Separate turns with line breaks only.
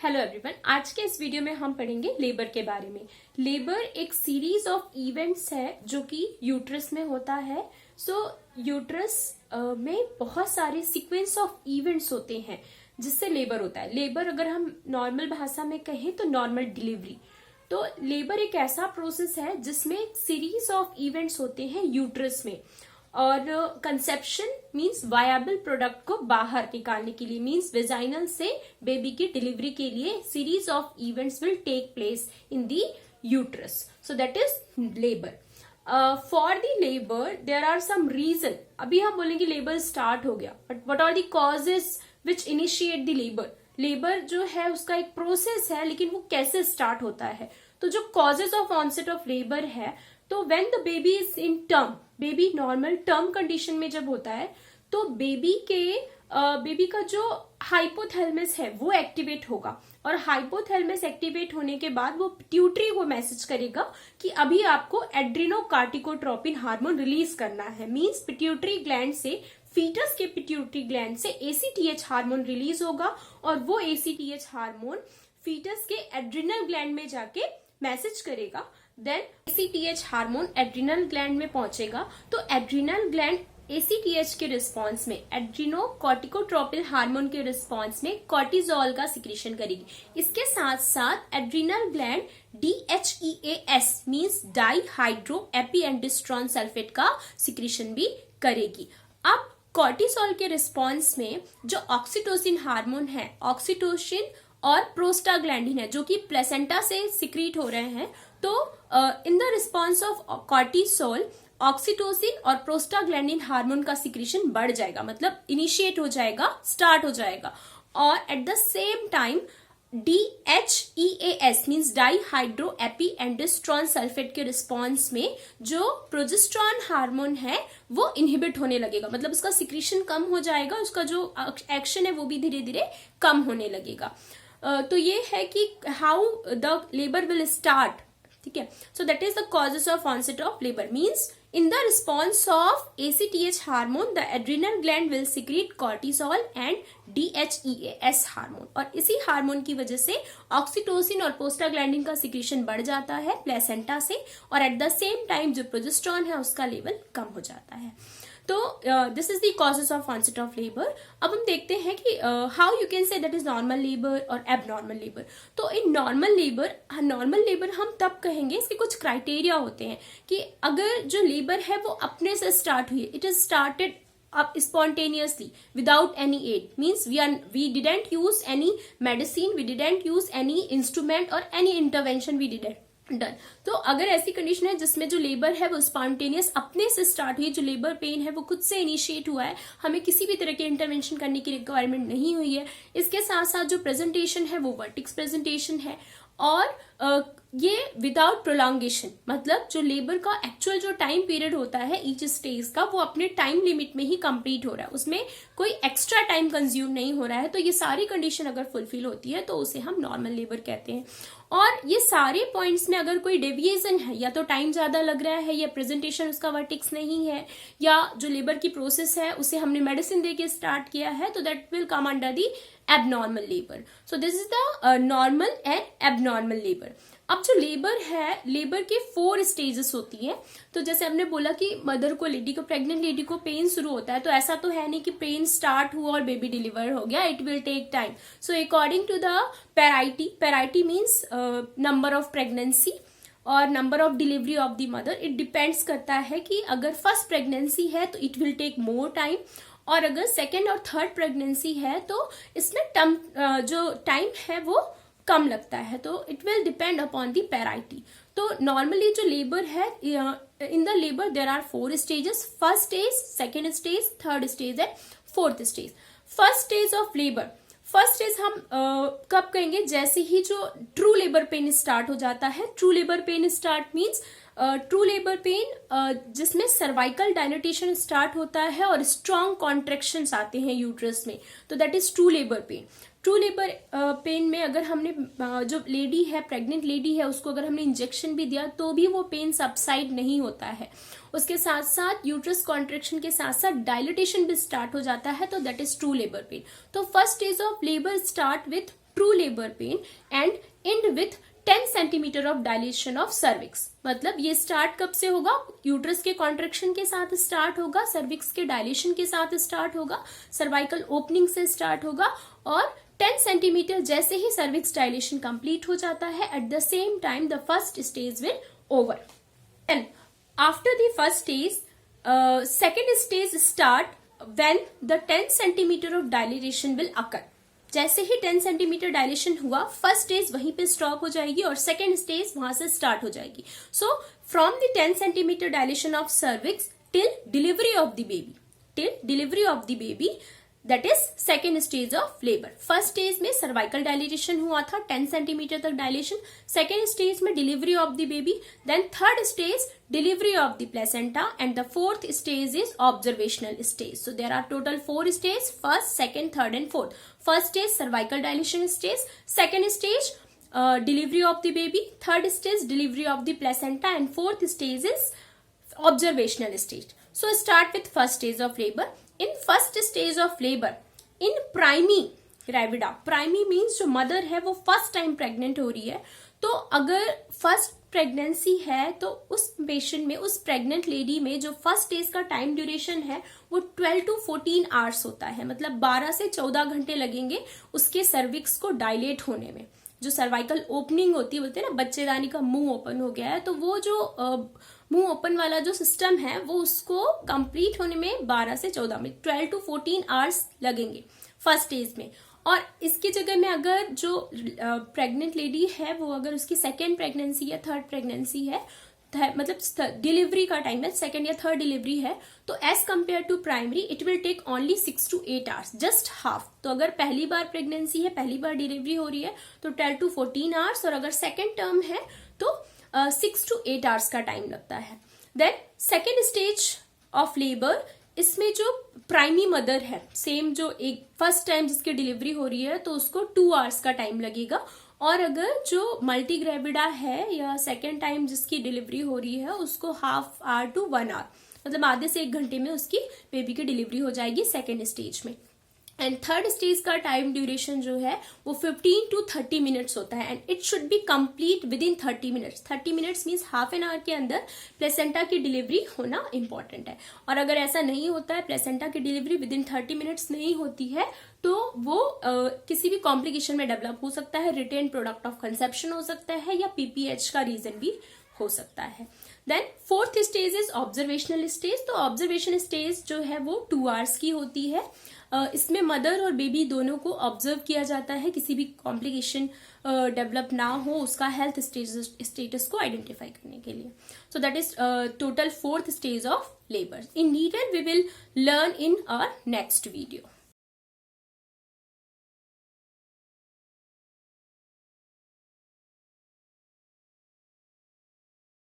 Hello everyone, आज के इस वीडियो में हम पढ़ेंगे लेबर के बारे में। लेबर एक सीरीज ऑफ इवेंट्स है जो कि यूट्रस में होता है। यूट्रस में बहुत सारे सीक्वेंस ऑफ इवेंट्स होते हैं जिससे लेबर होता है। लेबर अगर हम नॉर्मल भाषा में कहें तो नॉर्मल डिलीवरी। तो लेबर एक ऐसा प्रोसेस है जिसमें एक सीरीज ऑफ इवेंट्स होते हैं यूट्रस में। और कंसेप्शन मींस वायबल प्रोडक्ट को बाहर निकालने के लिए, मींस वेजाइनल से बेबी की डिलीवरी के लिए series of events will take place in the uterus. So that is labour. For the labour there are some reason. अभी हम बोलेंगे लेबर स्टार्ट हो गया, but what are the causes which initiate the labour. Labour जो है उसका एक process है, लेकिन वो कैसे स्टार्ट होता है। तो जो causes of onset of labour है, तो when the baby is in term, baby normal term condition में जब होता है तो बेबी का जो हाइपोथैलेमस है वो एक्टिवेट होगा। और हाइपोथैलेमस एक्टिवेट होने के बाद वो पिट्यूटरी को मैसेज करेगा कि अभी आपको एड्रिनोकार्टिकोट्रोपिन हार्मोन रिलीज करना है। मींस पिट्यूटरी ग्लैंड से, फीटस के पिट्यूटरी ग्लैंड से ACTH हार्मोन रिलीज होगा और वो ACTH हार्मोन फीटस के एड्रिनल ग्लैंड में जाके मैसेज करेगा। Then ACTH hormone adrenal gland में पहुंचेगा तो एड्रिनल ग्लैंड ACTH के रिस्पॉन्स में, एड्रिनोकॉर्टिकोट्रोपिन हार्मोन के रिस्पॉन्स में कॉर्टिजोल का सिक्रीशन करेगी। इसके साथ साथ adrenal gland DHEAS means dihydro epiandrosterone sulfate का सिक्रीशन भी करेगी। अब कॉर्टिसोल के रिस्पॉन्स में जो ऑक्सीटोसिन हार्मोन है, ऑक्सीटोसिन और प्रोस्टाग्लैंडिन है जो कि प्लेसेंटा से सिक्रीट हो रहे हैं। तो in the response of cortisol, oxytocin और प्रोस्टाग्लैंडिन हार्मोन का सिक्रीशन बढ़ जाएगा, मतलब इनिशिएट हो जाएगा, स्टार्ट हो जाएगा। और at the same time DHEAS means dihydro epiandrosterone sulfate के रिस्पॉन्स में जो प्रोजेस्टेरॉन हार्मोन है वो इनहिबिट होने लगेगा, मतलब उसका सिक्रीशन कम हो जाएगा, उसका जो एक्शन है वो भी धीरे धीरे कम होने लगेगा। तो ये है कि how the labour will start. ठीक है, so that is the causes of onset of labour. Means in the response of ACTH hormone, the adrenal gland will secrete cortisol and DHEAS hormone, और इसी हार्मोन की वजह से oxytocin और prostaglandin का secretion बढ़ जाता है प्लेसेंटा से, और एट द सेम टाइम जो प्रोजेस्टेरॉन है उसका लेवल कम हो जाता है। तो this is the causes of onset of labour. अब हम देखते हैं कि how you can say that is normal labour और एबनॉर्मल लेबर। तो इन नॉर्मल लेबर हम तब कहेंगे, इसके कुछ क्राइटेरिया होते हैं कि अगर जो लेबर है वो अपने से स्टार्ट हुई, it is started up spontaneously without any aid, means we didn't use any medicine, we didn't use any instrument or any intervention we didn't done। तो अगर ऐसी कंडीशन है जिसमें जो लेबर है वो स्पॉन्टेनियस अपने से स्टार्ट हुई, जो लेबर पेन है वो खुद से इनिशिएट हुआ है, हमें किसी भी तरह के इंटरवेंशन करने की रिक्वायरमेंट नहीं हुई है। इसके साथ साथ जो प्रेजेंटेशन है वो वर्टिक्स प्रेजेंटेशन है, और ये विदाउट प्रोलॉन्गेशन, मतलब जो लेबर का एक्चुअल जो टाइम पीरियड होता है ईच स्टेज का वो अपने टाइम लिमिट में ही कंप्लीट हो रहा है, उसमें कोई एक्स्ट्रा टाइम कंज्यूम नहीं हो रहा है। तो ये सारी कंडीशन अगर फुलफिल होती है तो उसे हम नॉर्मल लेबर कहते हैं। और ये सारे पॉइंट्स में अगर कोई डेविएशन है, या तो टाइम ज्यादा लग रहा है, या प्रेजेंटेशन उसका वर्टिक्स नहीं है, या जो लेबर की प्रोसेस है उसे हमने मेडिसिन देके स्टार्ट किया है, तो that will come under the abnormal labour. So this is the normal and abnormal labour. अब जो लेबर है, लेबर के 4 स्टेजेस होती हैं। तो जैसे हमने बोला कि मदर को, लेडी को, प्रेग्नेंट लेडी को पेन शुरू होता है, तो ऐसा तो है नहीं कि पेन स्टार्ट हुआ और बेबी डिलीवर हो गया, it will take time. So according to the parity means number of pregnancy और number of delivery of the mother, it depends करता है कि अगर फर्स्ट प्रेगनेंसी है तो it will take more time, और अगर सेकेंड और थर्ड प्रेगनेंसी है तो इसमें जो टाइम है वो कम लगता है। तो it will depend upon the parity. तो नॉर्मली जो लेबर है, in the labour there are 4 stages, first stage, second stage, third stage and fourth stage. First stage of labour, first stage हम कब कहेंगे, जैसे ही जो ट्रू लेबर पेन स्टार्ट हो जाता है। True labour pain start means true labour pen जिसमें cervical dilatation start होता है और स्ट्रॉन्ग कॉन्ट्रेक्शंस आते हैं यूट्रस में, तो that is true labour pen. True labour pen में अगर हमने जो लेडी है, प्रेग्नेंट लेडी है, उसको अगर हमने इंजेक्शन भी दिया तो भी वो पेन सबसाइड नहीं होता है। उसके साथ साथ यूट्रस कॉन्ट्रेक्शन के साथ साथ डायलिटेशन भी स्टार्ट हो जाता है, तो that is true labour pain. तो first stage of labour start with true labour pain and end with 10 centimetre of dilation of cervix. मतलब ये स्टार्ट कब से होगा, यूट्रस के कॉन्ट्रेक्शन के साथ स्टार्ट होगा, सर्विक्स के डायलेशन के साथ स्टार्ट होगा, सर्वाइकल ओपनिंग से स्टार्ट होगा और 10 सेंटीमीटर जैसे ही सर्विक्स डायलेशन कंप्लीट हो जाता है, eight the same time the first stage will over. And after the first stage, second stage start when the 10 centimetre of dilation will occur. जैसे ही 10 centimetre dilation हुआ, first stage वहीं पे stop हो जाएगी और सेकेंड स्टेज वहां से start हो जाएगी। So from the 10 centimetre dilation of cervix till delivery of the baby, that is second stage of labour. First stage में सर्वाइकल डायलेशन हुआ था, 10 सेंटीमीटर तक डायलेशन, सेकेंड स्टेज में delivery of the baby, then third stage delivery of the placenta and the fourth stage is observational stage. So there are total 4 stage, first, second, third and fourth. First stage cervical dilation stage, second stage delivery of the baby, third stage delivery of the placenta and fourth stage is observational stage. So start with first stage of labor. In first stage of labor, in primi gravida, primi means जो mother है वो first time pregnant हो रही है, तो अगर first pregnancy है तो उस पेशेंट में, उस प्रेग्नेंट लेडी में जो फर्स्ट स्टेज का टाइम ड्यूरेशन है वो 12 to 14 आवर्स होता है। मतलब 12 से 14 घंटे लगेंगे उसके सर्विक्स को डायलेट होने में। जो सर्वाइकल ओपनिंग होती है, बोलते हैं ना बच्चेदानी का मुंह ओपन हो गया है, तो वो जो मुंह ओपन वाला जो सिस्टम है वो उसको कंप्लीट होने में 12 से 14 में 12 to 14 आवर्स लगेंगे फर्स्ट स्टेज में। और इसकी जगह में अगर जो प्रेग्नेंट लेडी है वो अगर उसकी सेकेंड प्रेगनेंसी या थर्ड प्रेगनेंसी है, मतलब डिलीवरी का टाइम है सेकेंड या थर्ड डिलीवरी है, तो as compare to primary it will take only 6 to 8 hours, just half. तो अगर पहली बार प्रेगनेंसी है, पहली बार डिलीवरी हो रही है तो 12 to 14 आवर्स, और अगर सेकेंड टर्म है तो 6 to 8 आवर्स का टाइम लगता है। Then second stage of labour, इसमें जो प्राइमी मदर है, सेम जो एक फर्स्ट टाइम जिसकी डिलीवरी हो रही है तो उसको 2 आवर्स का टाइम लगेगा, और अगर जो मल्टी ग्रेविडा है या सेकेंड टाइम जिसकी डिलीवरी हो रही है उसको हाफ आवर टू 1 आवर, मतलब आधे से 1 घंटे में उसकी बेबी की डिलीवरी हो जाएगी सेकेंड स्टेज में। एंड थर्ड स्टेज का टाइम ड्यूरेशन जो है वो 15 to 30 मिनट्स होता है, and it should be complete with in 30 minutes. 30 minutes means half an hour के अंदर प्लेसेंटा की डिलीवरी होना इंपॉर्टेंट है। और अगर ऐसा नहीं होता है, प्लेसेंटा की डिलीवरी विद इन 30 मिनट्स नहीं होती है, तो वो किसी भी कॉम्प्लिकेशन में डेवलप हो सकता है, रिटेन प्रोडक्ट ऑफ कंसेप्शन हो सकता है, या पीपीएच का रीजन भी हो सकता है। Then fourth stage is observational stage. तो ऑब्जर्वेशन स्टेज जो है वो 2 आवर्स की होती है। इसमें मदर और बेबी दोनों को ऑब्जर्व किया जाता है, किसी भी कॉम्प्लिकेशन डेवलप ना हो उसका हेल्थ स्टेटस को आइडेंटिफाई करने के लिए। So that is total 4th stage of labour. In detail we will learn in our next video.